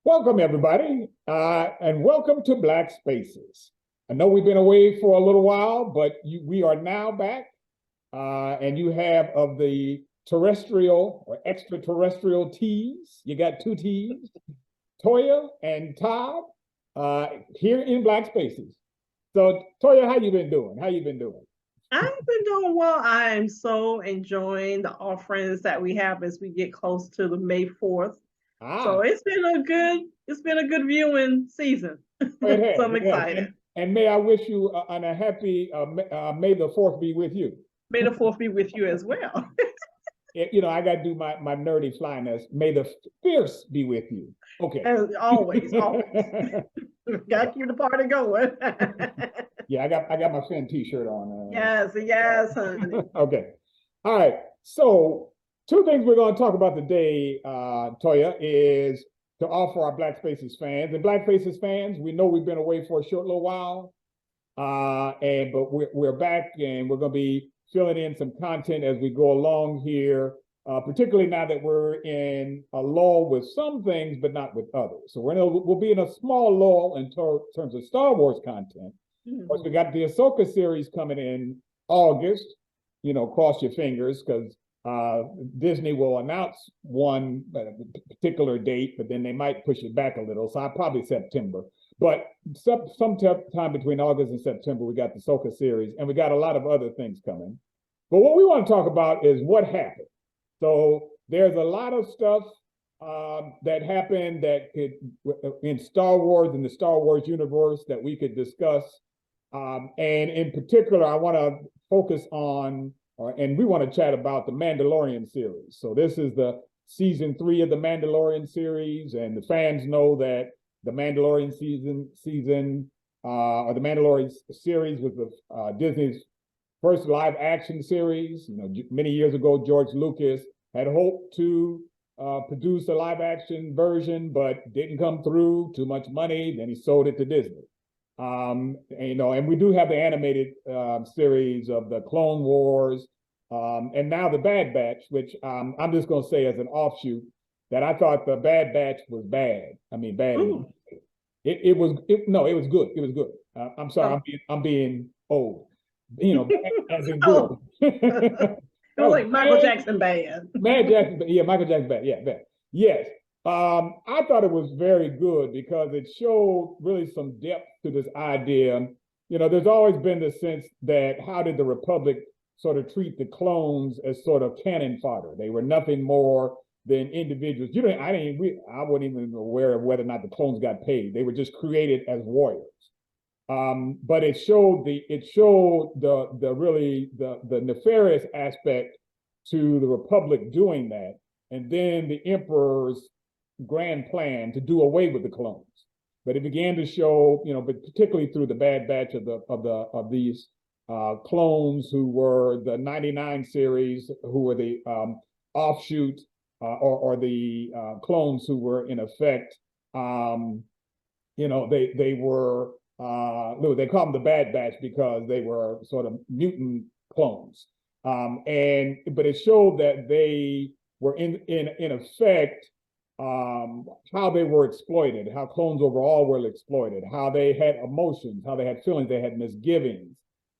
Welcome, everybody, and welcome to Black Spaces. I know we've been away for a little while, but we are now back, and you have of the terrestrial or extraterrestrial T's. You got two T's, Toya and Todd, here in Black Spaces. So, Toya, how you been doing? How you been doing? I've been doing well. I am so enjoying the offerings that we have as we get close to the May 4th. So Ah, it's been a good viewing season. it So has, I'm it has. excited. And may I wish you on a happy May the 4th be with you. May the 4th be with you as well. I got to do my nerdy flyness. May the fierce be with you. Okay. As always, always. Gotta keep the party going. Yeah, I got my Finn T-shirt on. Yes, yes, honey. Okay. All right. So two things we're going to talk about today, Toya, is to offer our Black Spaces fans and Black Faces fans. We know we've been away for a short little while, but we're back and we're going to be filling in some content as we go along here. Particularly now that we're in a lull with some things, but not with others. So we'll be in a small lull in terms of Star Wars content. Of course, we got the Asoka series coming in August. Cross your fingers because Disney will announce one particular date, but then they might push it back a little. So probably September. But sometime between August and September, we got the Ahsoka series, and we got a lot of other things coming. But what we want to talk about is what happened. So there's a lot of stuff that happened that could in Star Wars, in the Star Wars universe, that we could discuss. And in particular, I want to focus on, and we want to chat about the Mandalorian series. So this is the season 3 of the Mandalorian series, and the fans know that the Mandalorian season or the Mandalorian series was the Disney's first live action series. Many years ago, George Lucas had hoped to produce a live action version, but didn't come through. Too much money. Then he sold it to Disney. And we do have the animated series of the Clone Wars, and now the Bad Batch, which I'm just going to say as an offshoot that I thought the Bad Batch was bad. I mean, bad. It was good. It was good. I'm sorry, I'm being old. As in good. It was like Michael Jackson bad. Michael Jackson bad. Yeah, bad. Yes. I thought it was very good because it showed really some depth to this idea. There's always been the sense that how did the Republic sort of treat the clones as sort of cannon fodder? They were nothing more than individuals. I wasn't even aware of whether or not the clones got paid. They were just created as warriors. But it showed the really the nefarious aspect to the Republic doing that, and then the Emperor's grand plan to do away with the clones. But it began to show, but particularly through the Bad Batch of these clones who were the '99 series, who were the offshoot or the clones who were in effect, they were. They call them the Bad Batch because they were sort of mutant clones. But it showed that they were in effect how they were exploited, how clones overall were exploited, how they had emotions, how they had feelings, they had misgivings.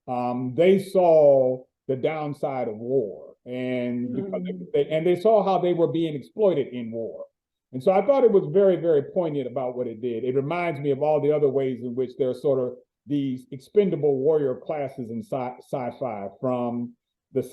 They saw the downside of war, and they saw how they were being exploited in war. And so I thought it was very, very poignant about what it did. It reminds me of all the other ways in which there are sort of these expendable warrior classes in sci-fi, from the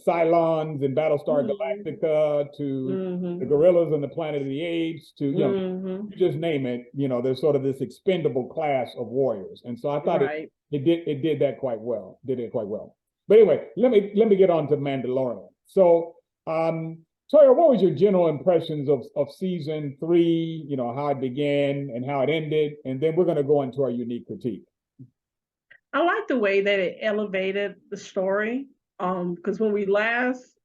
Cylons in Battlestar Galactica to the gorillas on the Planet of the Apes to, you just name it, there's sort of this expendable class of warriors. And so I thought it did that quite well, But anyway, let me get on to Mandalorian. So, Toya, what was your general impressions of season 3, how it began and how it ended? And then we're going to go into our unique critique. I like the way that it elevated the story. Because when we last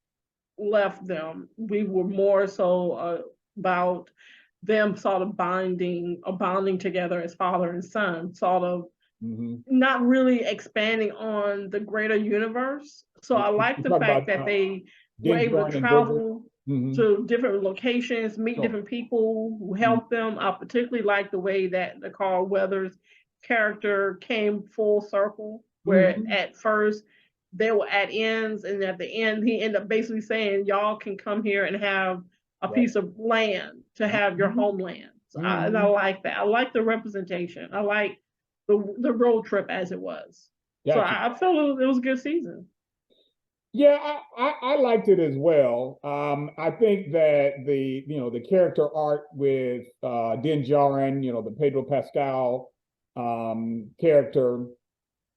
left them, we were more so about them sort of bonding together as father and son, sort of not really expanding on the greater universe. So I like the fact that they were able to travel. to different locations, meet Sure. different people who help them. I particularly like the way that the Carl Weathers character came full circle, where at first they were at ends, and at the end he ended up basically saying, "Y'all can come here and have a Right. piece of land to have your homeland." So and I like that. I like the representation. I like the road trip as it was. So Gotcha. I feel it was a good season. Yeah, I liked it as well. I think that the character art with Din Djarin, the Pedro Pascal character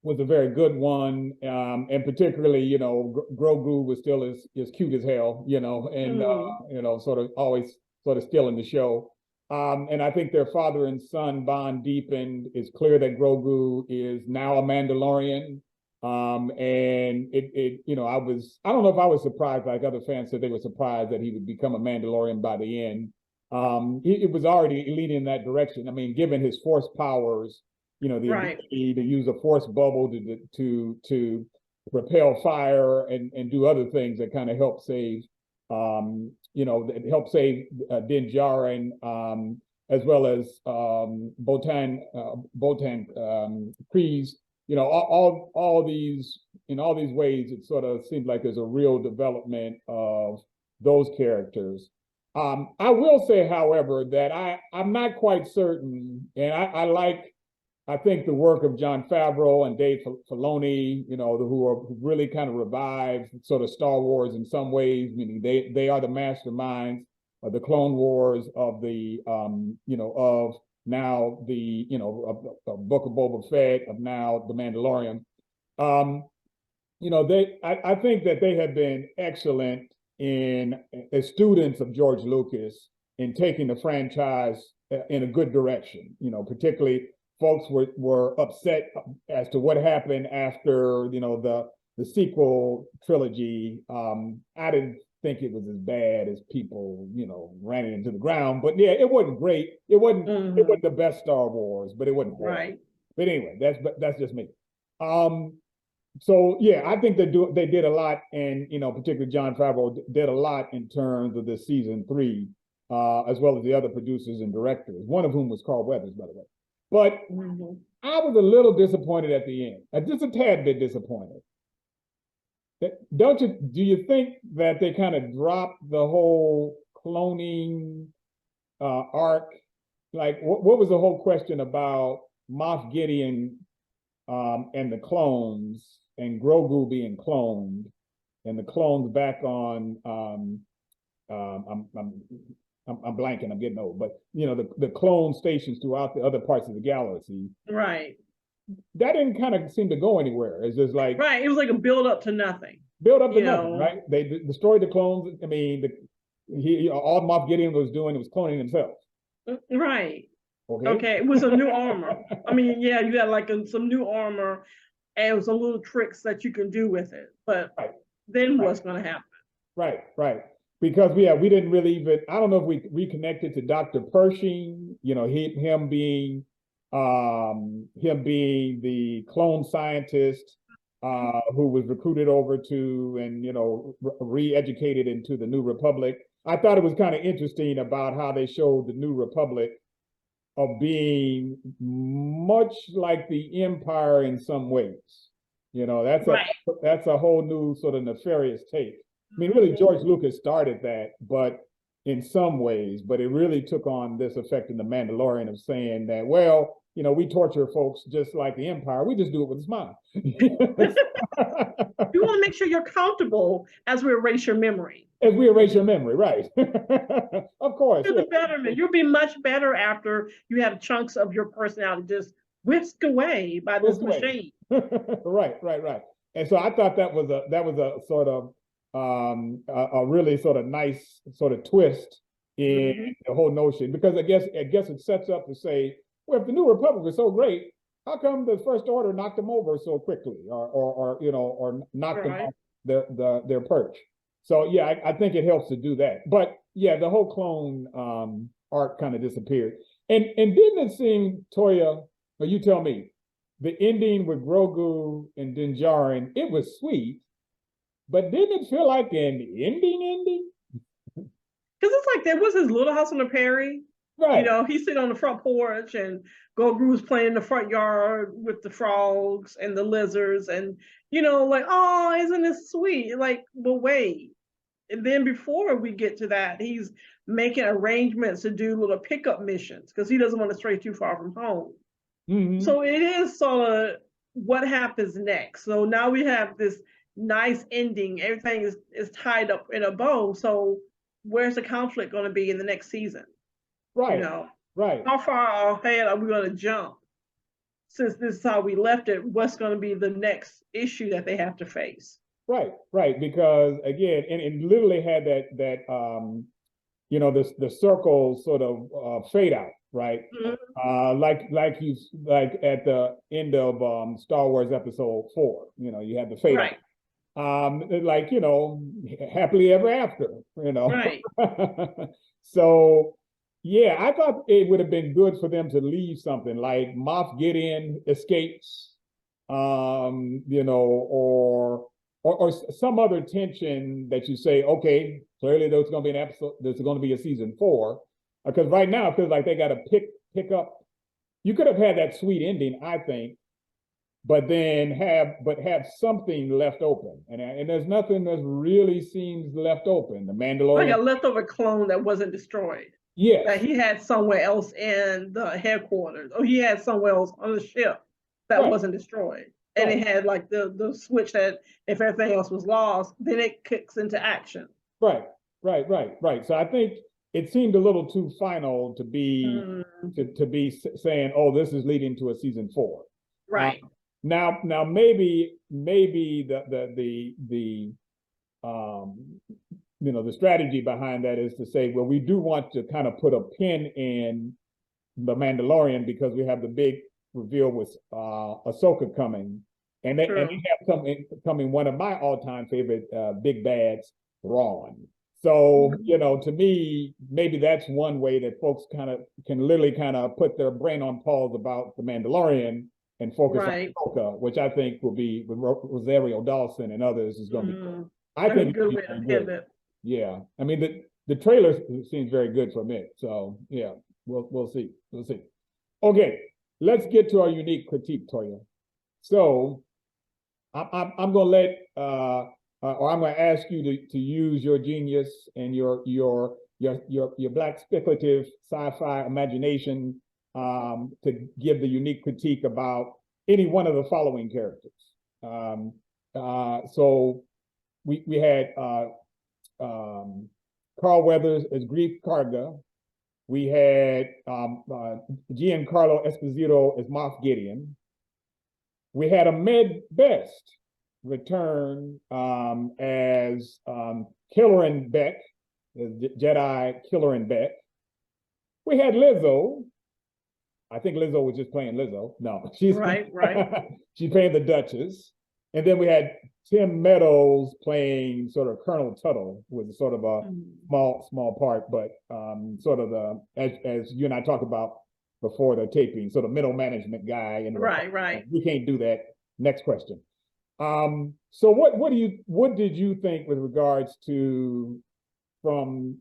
was a very good one. And particularly, Grogu was still as cute as hell, and sort of always sort of still in the show. And I think their father and son bond deepened. It's clear that Grogu is now a Mandalorian. And I don't know if I was surprised, like other fans said they were surprised that he would become a Mandalorian by the end. It was already leading in that direction. I mean, given his force powers, the ability to use a force bubble to repel fire and do other things that kind of help save, Din Djarin, as well as Botan Kryze. All these in all these ways, it sort of seems like there's a real development of those characters. I will say, however, that I'm not quite certain, and I think the work of Jon Favreau and Dave Filoni, who really kind of revived sort of Star Wars in some ways, meaning they are the masterminds of the Clone Wars, of the of now the of Book of Boba Fett, of now the Mandalorian. I think that they have been excellent as students of George Lucas in taking the franchise in a good direction. Particularly folks were upset as to what happened after the sequel trilogy. I didn't think it was as bad as people ran it into the ground, but yeah, it wasn't great. It wasn't the best Star Wars, but it wasn't horrible. Right. But anyway, that's just me. So yeah, I think they did a lot, and particularly Jon Favreau did a lot in terms of this season 3, as well as the other producers and directors, one of whom was Carl Weathers, by the way. But I was a little disappointed at the end, just a tad bit disappointed. Do you think that they kind of dropped the whole cloning arc? Like, what was the whole question about Moff Gideon and the clones, and Grogu being cloned, and the clones back on I'm blanking, I'm getting old, but the clone stations throughout the other parts of the galaxy. Right. That didn't kind of seem to go anywhere. It's just like it was like a build up to nothing. Right? They destroyed the clones. I mean, all Moff Gideon was doing was cloning himself. Right. Okay. It was a new armor. I mean, yeah, you had like some new armor and some little tricks that you can do with it. But then what's going to happen? Right. Because we didn't really even, I don't know if we reconnected to Dr. Pershing, him being the clone scientist who was recruited over to and re-educated into the New Republic. I thought it was kind of interesting about how they showed the New Republic of being much like the Empire in some ways. That's a whole new sort of nefarious take. I mean, really, George Lucas started that, but in some ways, but it really took on this effect in The Mandalorian of saying that, well, we torture folks just like the Empire. We just do it with a smile. You want to make sure you're comfortable as we erase your memory. As we erase your memory, right. Of course. You're the betterment. You'll be much better after you have chunks of your personality just whisked away by this machine. Right. And so I thought that was a sort of a really sort of nice sort of twist in the whole notion, because I guess it sets up to say, well, if the New Republic was so great, how come the First Order knocked them over so quickly, or knocked them off their perch? So yeah, I think it helps to do that. But yeah, the whole clone arc kind of disappeared. And didn't it seem, Toya, or you tell me, the ending with Grogu and Din Djarin, it was sweet, but didn't it feel like an ending? it's like there was his little house on the prairie. Right. You know, he sit on the front porch and Grogu was playing in the front yard with the frogs and the lizards and you know, like, oh, isn't this sweet? Like, but wait. And then before we get to that, he's making arrangements to do little pickup missions because he doesn't want to stray too far from home. Mm-hmm. So it is sort of what happens next. So now we have this nice ending. Everything is tied up in a bow. So where's the conflict going to be in the next season? You Right. know, Right. how far ahead are we going to jump? Since this is how we left it, what's going to be the next issue that they have to face? Right. Right. Because again, and literally had that you know, the circle sort of fade out, right? Mm-hmm. Like at the end of Star Wars Episode 4, you know, you had the fade Right. out. Like, you know, happily ever after, you know. Right. So yeah, I thought it would have been good for them to leave something like Moff Gideon escapes, you know, or some other tension that you say, okay, clearly there's going to be an episode, there's going to be a season 4, because right now it feels like they got to pick up. You could have had that sweet ending, I think, but then have something left open, and there's nothing that really seems left open. The Like Mandalorian, a leftover clone that wasn't destroyed. That yes, he had somewhere else in the headquarters, or he had somewhere else on the ship that right, wasn't destroyed. And right, it had like the switch that if everything else was lost, then it kicks into action. right, right. So I think it seemed a little too final to be Mm, to be saying, oh, this is leading to a season 4. Uh, right. now maybe the you know, the strategy behind that is to say, well, we do want to kind of put a pin in the Mandalorian because we have the big reveal with Asoka coming, and they True. have something coming. One of my all-time favorite big bads, Thrawn. So you know, to me, maybe that's one way that folks kind of can literally kind of put their brain on pause about the Mandalorian and focus on Right. Asoka, which I think will be with Rosario Dawson and others is going to be. I That's a think it's good be way to very good. pivot. Yeah, I mean the trailer seems very good from it. So yeah, we'll see. We'll see. Okay, let's get to our unique critique, Toya. So I'm going to let or I'm going to ask you to use your genius and your black speculative sci-fi imagination to give the unique critique about any one of the following characters. So we had Carl Weathers as Grief Karga. We had Giancarlo Esposito as Moff Gideon. We had Ahmed Best return as Killeran Beck, as Jedi Killeran Beck. We had Lizzo. I think Lizzo was just playing Lizzo. No, she's Right. she's playing the Duchess. And then we had Tim Meadows playing sort of Colonel Tuttle with sort of a small part, but sort of the as you and I talked about before the taping, sort of middle management guy in the Right. We can't do that. Next question. So what did you think with regards to from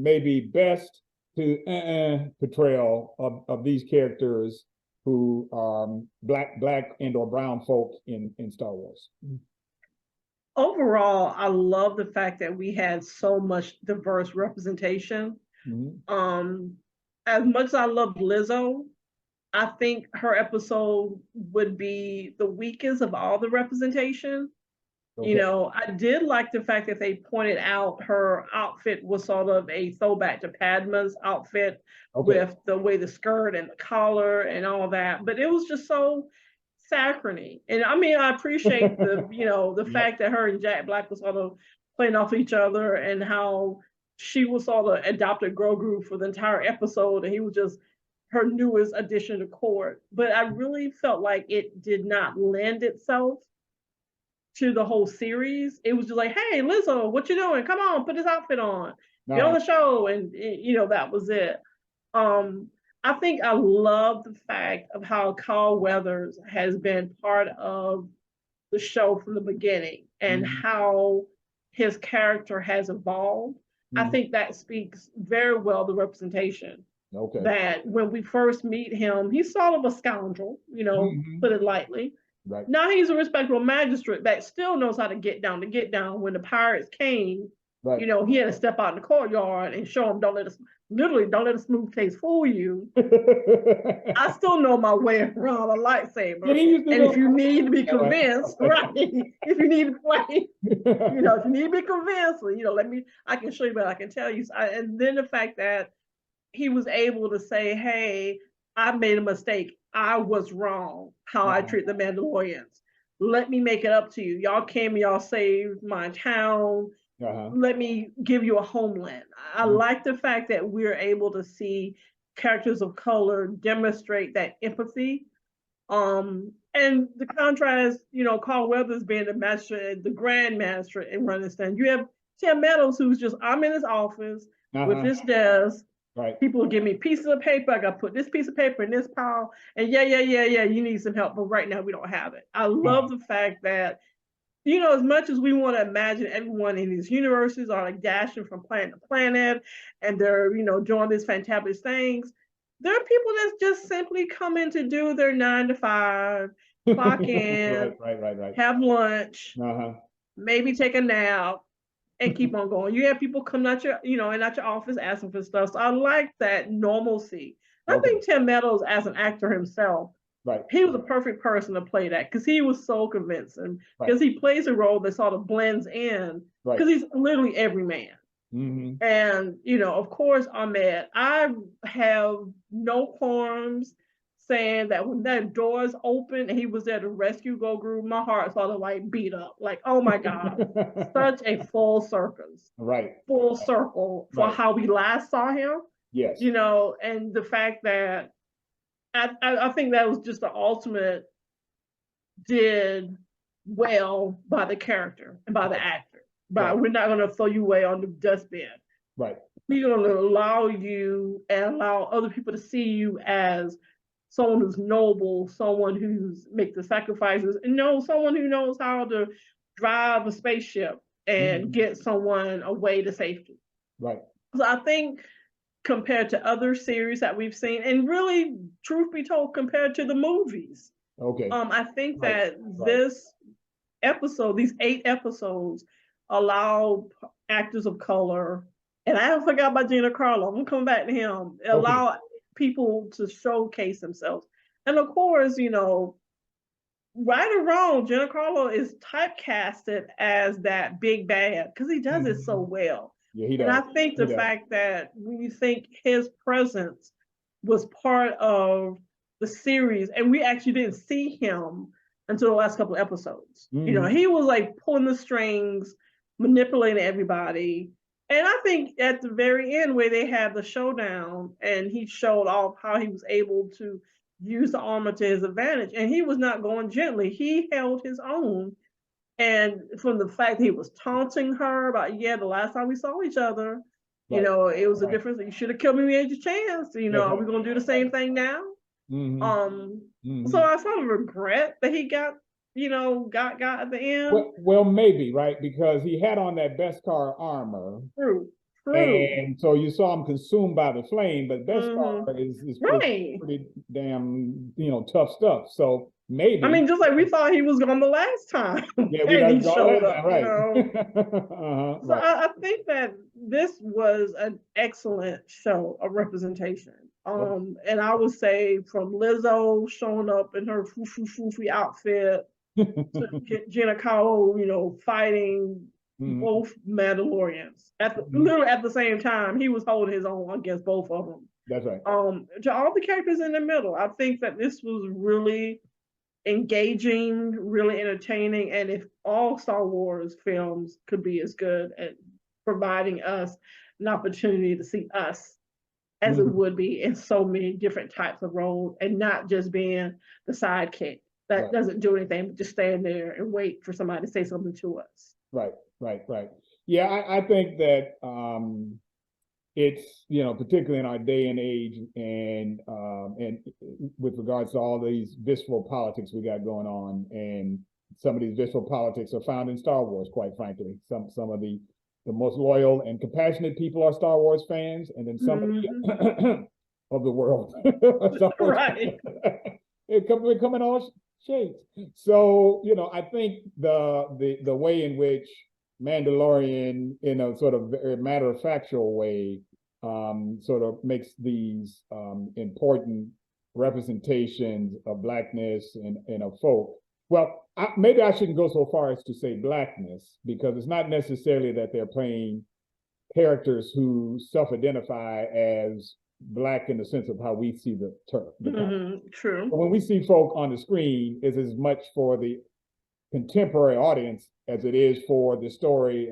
maybe best to portrayal of these characters who are black and or brown folk in Star Wars? Overall, I love the fact that we had so much diverse representation. Mm-hmm. As much as I love Lizzo, I think her episode would be the weakest of all the representation. Okay. You know, I did like the fact that they pointed out her outfit was sort of a throwback to Padma's outfit with the way the skirt and the collar and all that, but it was just so saccharine. And I mean, I appreciate the fact that her and Jack Black was sort of playing off each other and how she was sort of adopted Grogu for the entire episode and he was just her newest addition to court. But I really felt like it did not lend itself to the whole series. It was just like, hey, Lizzo, what you doing? Come on, put this outfit on. Get on the show. And that was it. I think I love the fact of how Carl Weathers has been part of the show from the beginning and how his character has evolved. I think that speaks very well the representation. Okay. That when we first meet him, he's sort of a scoundrel, put it lightly. Right. Now he's a respectable magistrate that still knows how to get down. To get down, when the pirates came, Right. He had to step out in the courtyard and show them, don't let a smooth taste fool you. I still know my way around a lightsaber. And if you need to be convinced, right? If you need to play, if you need to be convinced, I can show you, but I can tell you. And then the fact that he was able to say, hey, I made a mistake. I was wrong how I treat the Mandalorians. Let me make it up to you. Y'all came, y'all saved my town. Let me give you a homeland. I like the fact that we're able to see characters of color demonstrate that empathy. And the contrast, Carl Weathers being the magistrate, the grand magistrate in running stand. You have Tim Meadows, who's just, I'm in his office with this desk. Right. People give me pieces of paper. I got to put this piece of paper in this pile. And yeah, you need some help. But right now we don't have it. I love the fact that, as much as we want to imagine everyone in these universes are like dashing from planet to planet and they're, doing these fantabulous things, there are people that's just simply coming to do their 9 to 5, clock in, right. have lunch, maybe take a nap, and keep on going. You have people coming at your, at your office asking for stuff. So I like that normalcy. I think Tim Meadows, as an actor himself, he was a perfect person to play that because he was so convincing. Because he plays a role that sort of blends in. Because he's literally every man. And of course, Ahmed, I have no qualms saying that when that doors open and he was there to rescue Grogu, my heart sort of like beat up. Like, oh my God, such a full circle. Full circle for how we last saw him. Yes. And the fact that I think that was just the ultimate did well by the character and by the actor. But we're not going to throw you away on the dustbin. Right. We're going to allow you and allow other people to see you as someone who's noble, someone who's make the sacrifices, and someone who knows how to drive a spaceship and get someone away to safety. Right. So I think compared to other series that we've seen, and really, truth be told, compared to the movies, I think that this episode, these 8 episodes, allow actors of color, and I don't forget about Gina Carlo. I'm gonna come back to him. Allow people to showcase themselves, and of course, right or wrong, Gina Carlo is typecasted as that big bad because he does it so well. Yeah, he does. And I think the fact that when you think his presence was part of the series, and we actually didn't see him until the last couple of episodes. He was like pulling the strings, manipulating everybody. And I think at the very end where they had the showdown and he showed off how he was able to use the armor to his advantage, and he was not going gently. He held his own. And from the fact that he was taunting her about, the last time we saw each other, it was a difference. You should have killed me when you had your chance. Are we going to do the same thing now? So I sort of regret that he got at the end. Well, maybe, right? Because he had on that Beskar armor. True. And so you saw him consumed by the flame, but Beskar is pretty damn, tough stuff. So maybe. I mean, just like we thought he was gone the last time. Yeah, and he showed up. Right. So I think that this was an excellent show of representation. And I would say from Lizzo showing up in her foofy outfit to Gina Carlo, fighting both Mandalorians literally at the same time. He was holding his own against both of them. That's right. To all the characters in the middle, I think that this was really engaging, really entertaining, and if all Star Wars films could be as good at providing us an opportunity to see us as it would be in so many different types of roles, and not just being the sidekick that doesn't do anything but just stand there and wait for somebody to say something to us. Right. Yeah, I think that it's, particularly in our day and age, and with regards to all these visceral politics we got going on, and some of these visceral politics are found in Star Wars, quite frankly. Some of the the most loyal and compassionate people are Star Wars fans, and then some of the world. Right. It come in all shapes. So, you know, I think the way in which Mandalorian, in a sort of matter of factual way, sort of makes these important representations of Blackness and of folk. Well, maybe I shouldn't go so far as to say Blackness, because it's not necessarily that they're playing characters who self-identify as Black in the sense of how we see the term. True. But when we see folk on the screen, it's as much for the contemporary audience as it is for the story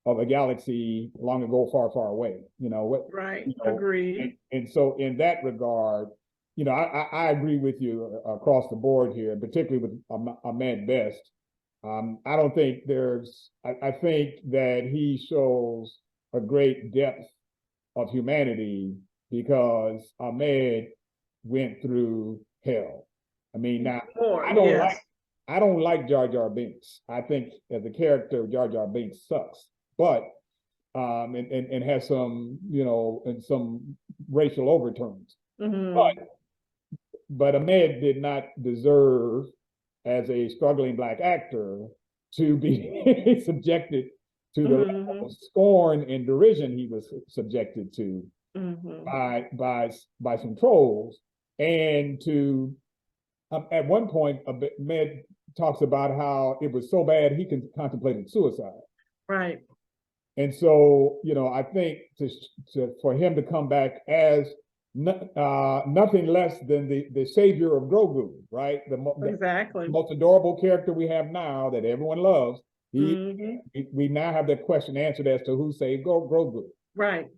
of a galaxy long ago, far, far away. You know what? Right. You know, Agreed. and so, in that regard, you know, I agree with you across the board here, particularly with Ahmed Best. I don't think I think that he shows a great depth of humanity because Ahmed went through hell. I mean, now I don't like Jar Jar Binks. I think as a character, Jar Jar Binks sucks, but and has some, you know, and some racial overtones. But Ahmed did not deserve, as a struggling Black actor, to be subjected to the level of scorn and derision he was subjected to by some trolls. And to at one point, Ahmed talks about how it was so bad he contemplated suicide. Right. And so, you know, I think for him to come back as nothing less than the savior of Grogu, right? Exactly. The most adorable character we have now that everyone loves. We now have that question answered as to who saved Grogu. Right.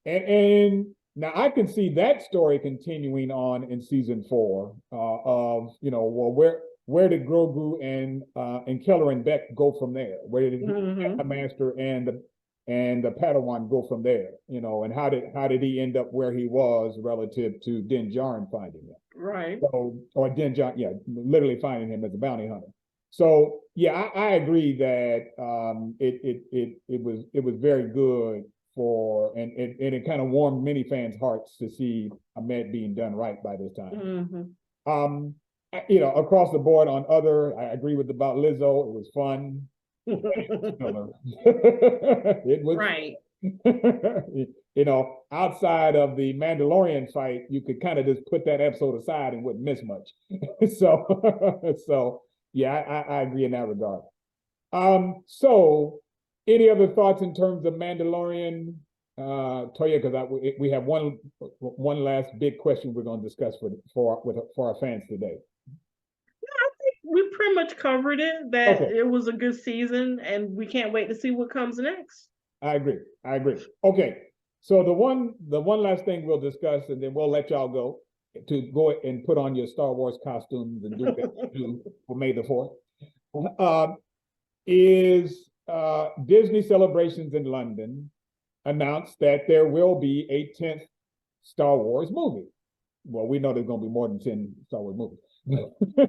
And now I can see that story continuing on in season 4 of, you know, well, where did Grogu and Kelleran Beck go from there? Where did the Master and the Padawan go from there? You know, and how did he end up where he was relative to Din Djarin finding him? Right. So, or Din Djarin, yeah, literally finding him as a bounty hunter. So yeah, I agree that it was very good and it kind of warmed many fans' hearts to see Ahmed being done right by this time. You know, across the board on I agree with about Lizzo. It was fun. It was right. You know, outside of the Mandalorian fight, you could kind of just put that episode aside and wouldn't miss much. So yeah, I agree in that regard. So any other thoughts in terms of Mandalorian, Toya? Because we have one last big question we're going to discuss for our fans today. We pretty much covered it, that it was a good season, and we can't wait to see what comes next. I agree. Okay. So the one last thing we'll discuss, and then we'll let y'all go and put on your Star Wars costumes and do what you do for May the 4th, is Disney Celebrations in London announced that there will be a 10th Star Wars movie. Well, we know there's going to be more than 10 Star Wars movies.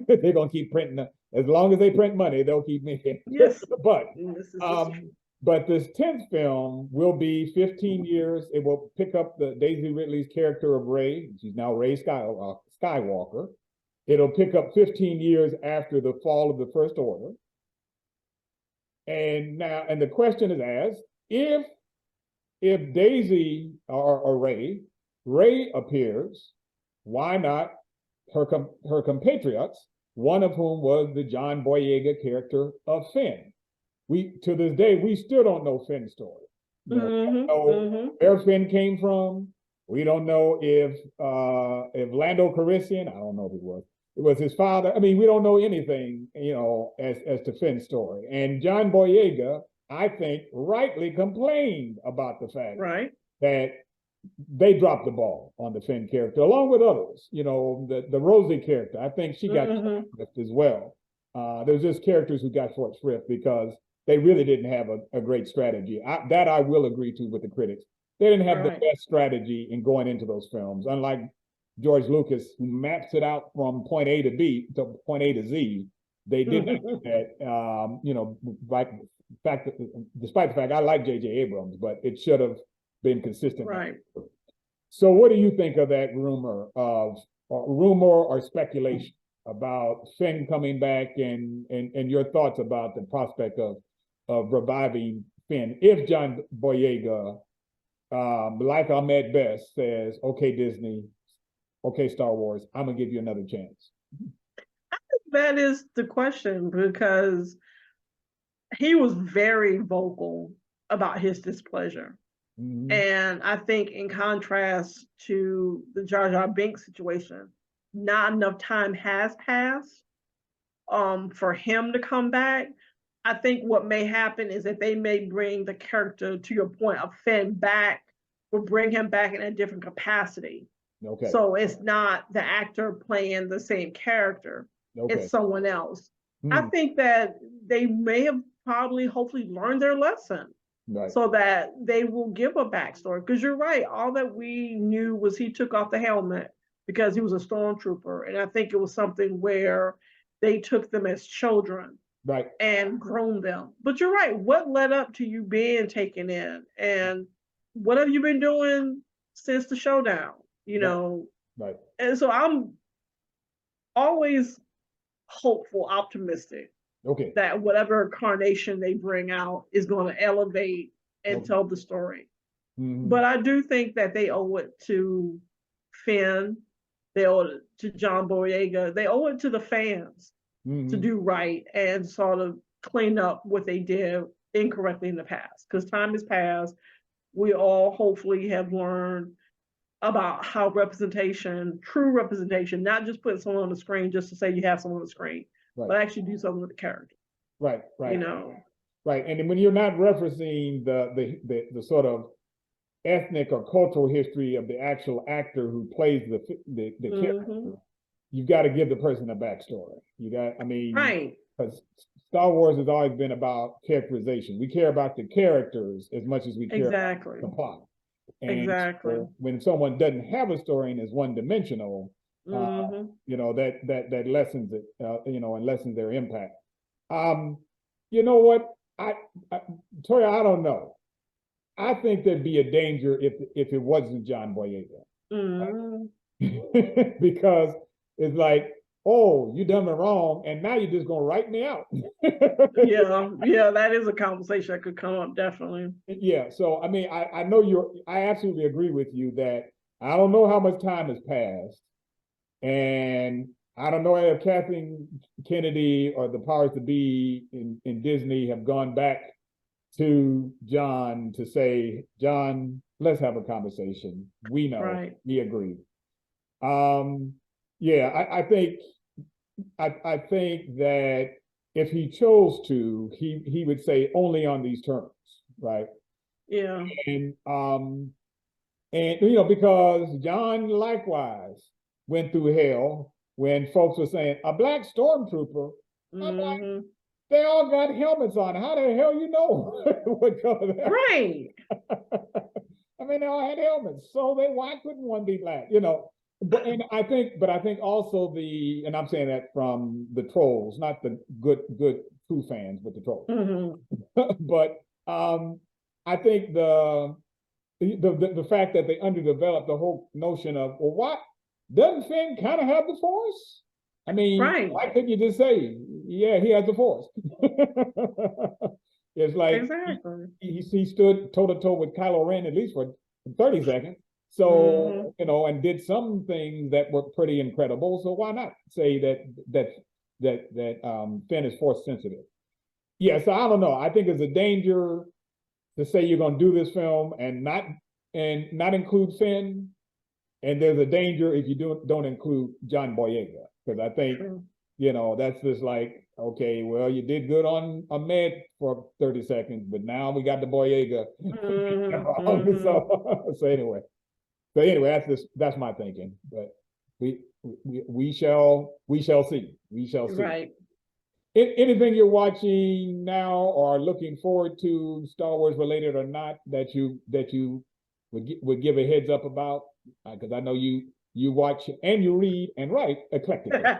They're going to keep printing. As long as they print money, they'll keep making. Yes. But this 10th film will be 15 years. It will pick up the Daisy Ridley's character of Rey. She's now Rey Skywalker. It'll pick up 15 years after the fall of the First Order. And the question is asked, if Daisy or Rey appears, why not her compatriots, one of whom was the John Boyega character of Finn? To this day, we still don't know Finn's story. We don't know where Finn came from. We don't know if Lando Calrissian, I don't know if it was his father. I mean, we don't know anything, you know, as to Finn's story. And John Boyega, I think, rightly complained about the fact that they dropped the ball on the Finn character, along with others. You know, the Rosie character, I think she got short shrift as well. There's just characters who got short shrift because they really didn't have a great strategy. I will agree to with the critics. They didn't have the best strategy in going into those films, unlike George Lucas, who maps it out from point A to B to point A to Z. They did not do that, you know, despite the fact I like J.J. Abrams, but it should have been consistent. Right. So what do you think of that rumor or speculation about Finn coming back, and your thoughts about the prospect of reviving Finn if John Boyega, like Ahmed Best, says, okay, Disney, okay, Star Wars, I'm gonna give you another chance? That is the question, because he was very vocal about his displeasure. Mm-hmm. And I think in contrast to the Jar Jar Binks situation, not enough time has passed for him to come back. I think what may happen is that they may bring the character, to your point, of Finn back, or bring him back in a different capacity. Okay. So it's not the actor playing the same character. Okay. It's someone else. I think that they may have hopefully learned their lesson. Right. So that they will give a backstory. Because you're right, all that we knew was he took off the helmet because he was a stormtrooper. And I think it was something where they took them as children, right, and groomed them. But you're right, what led up to you being taken in? And what have you been doing since the showdown? You know? Right. And so I'm always hopeful, optimistic. Okay. That whatever incarnation they bring out is going to elevate and tell the story. Mm-hmm. But I do think that they owe it to Finn, they owe it to John Boyega, they owe it to the fans to do right and sort of clean up what they did incorrectly in the past. Because time has passed. We all hopefully have learned about how representation, true representation, not just putting someone on the screen just to say you have someone on the screen. Right. But actually do something with the character. Right. You know. Right. And when you're not referencing the sort of ethnic or cultural history of the actual actor who plays the character, you've got to give the person a backstory. Right. Because Star Wars has always been about characterization. We care about the characters as much as we care about the plot. And so when someone doesn't have a story and is one-dimensional, that lessens it, and lessens their impact. You know what, Toya, I don't know. I think there'd be a danger if it wasn't John Boyega, because it's like, oh, you done me wrong, and now you're just gonna write me out. yeah, that is a conversation that could come up, definitely. Yeah, so I mean, I know I absolutely agree with you that I don't know how much time has passed. And I don't know if Kathleen Kennedy or the powers to be in Disney have gone back to John to say, John, let's have a conversation. We know, we agree. I think that if he chose to, he would say only on these terms, right? Yeah. And because John likewise went through hell when folks were saying, a black stormtrooper, like, they all got helmets on. How the hell you know what color they are? Right. I mean, they all had helmets. So why couldn't one be black? But I think also and I'm saying that from the trolls, not the good true fans, but the trolls. But I think the fact that they underdeveloped the whole notion of, well, what? Doesn't Finn kind of have the Force? I mean, why couldn't you just say, yeah, he has the Force? It's like he stood toe-to-toe with Kylo Ren at least for 30 seconds. So, and did some things that were pretty incredible. So why not say that Finn is Force sensitive? Yeah, so I don't know. I think it's a danger to say you're going to do this film and not include Finn. And there's a danger if you don't include John Boyega, because I think, that's just like, okay, well, you did good on Ahmed for 30 seconds, but now we got the Boyega. So anyway, that's my thinking. But we shall see. We shall see. Right. Anything you're watching now or looking forward to, Star Wars related or not, that you would give a heads up about? Because I know you watch and you read and write eclectically. I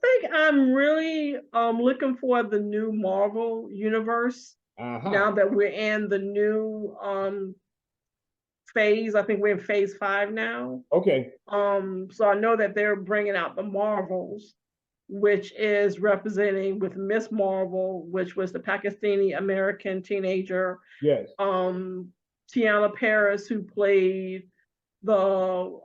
think think I'm really looking for the new Marvel universe now that we're in the new phase. I think we're in phase 5 now. Okay. So I know that they're bringing out the Marvels, which is representing with Miss Marvel, which was the Pakistani American teenager. Yes. Tiana Paris, who played the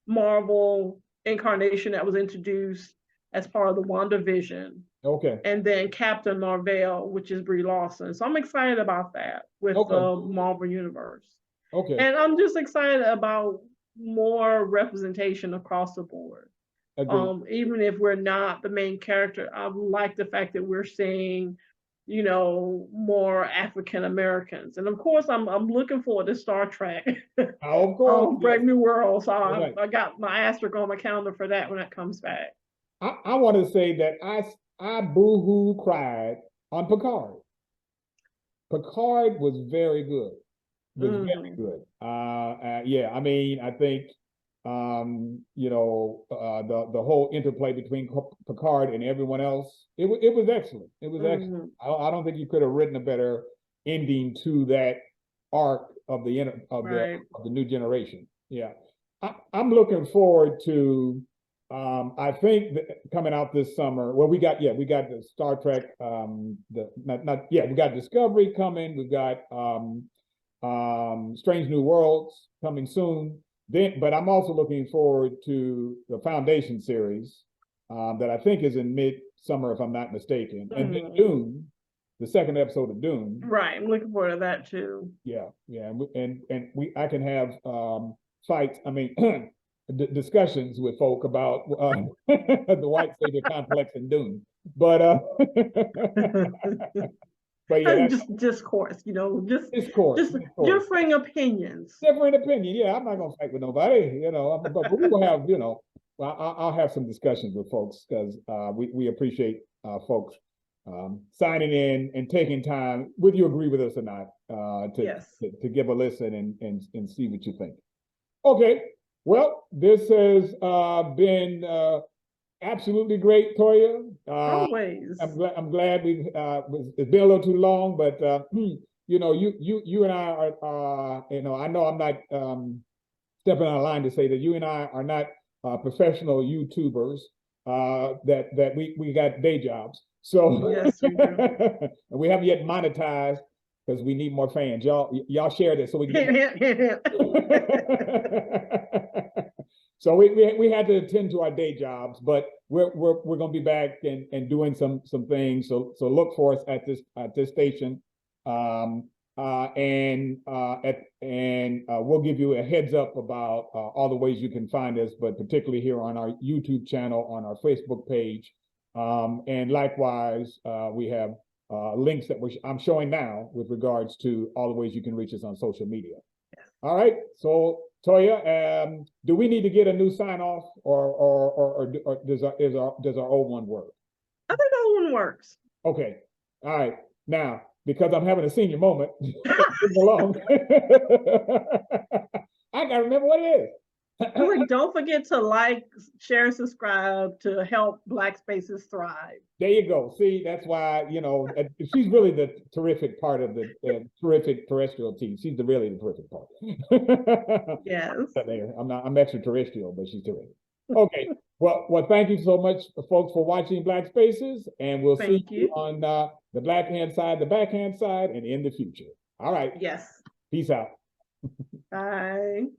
Marvel incarnation that was introduced as part of the WandaVision. Okay. And then Captain Marvel, which is Brie Larson. So I'm excited about that with the Marvel Universe. Okay. And I'm just excited about more representation across the board. Even if we're not the main character, I like the fact that we're seeing, you know, more African Americans. And of course, I'm looking forward to Star Trek. Of course. Brave New World. So I got my asterisk on my calendar for that when it comes back. I want to say that I boo-hoo cried on Picard. Picard was very good. Very good. Yeah, I mean, I think you know, the whole interplay between Picard and everyone else, it was excellent. It was excellent. I don't think you could have written a better ending to that arc of the new generation. Yeah, I'm looking forward to. I think coming out this summer. Well, we got the Star Trek. We got Discovery coming. We've got Strange New Worlds coming soon. But I'm also looking forward to the Foundation series that I think is in mid-summer, if I'm not mistaken, and then Dune, the second episode of Dune. Right, I'm looking forward to that too. Yeah, and I can have fights. I mean, discussions with folk about the white savior complex in Dune, but. But yeah, just discourse, you know, just discourse. differing opinions. Different opinion. Yeah, I'm not gonna fight with nobody, you know. But we will have, you know, I'll have some discussions with folks because we appreciate folks signing in and taking time, whether you agree with us or not, to give a listen and see what you think. Okay, well, this has been absolutely great, Toya. Always. I'm glad it's been a little too long, but you know, you and I are you know, I know I'm not stepping on a line to say that you and I are not professional YouTubers. That we got day jobs. So yes, we do. And we haven't yet monetized because we need more fans. Y'all share this so we can get So we had to attend to our day jobs, but we're going to be back and doing some things. So look for us at this station, and we'll give you a heads up about all the ways you can find us, but particularly here on our YouTube channel, on our Facebook page, and likewise we have links that I'm showing now with regards to all the ways you can reach us on social media. All right, so. Toya, do we need to get a new sign off, or does our old one work? I think the old one works. Okay, all right. Now, because I'm having a senior moment, along, I gotta remember what it is. Don't forget to like, share, and subscribe to help Black Spaces thrive. There you go. See, that's why, you know, she's really the terrific part of the terrific terrestrial team. She's really the terrific part. Yes. I'm extraterrestrial, but she's terrific. Okay. Well, thank you so much, folks, for watching Black Spaces, and we'll see you on the black hand side, the backhand side, and in the future. All right. Yes. Peace out. Bye.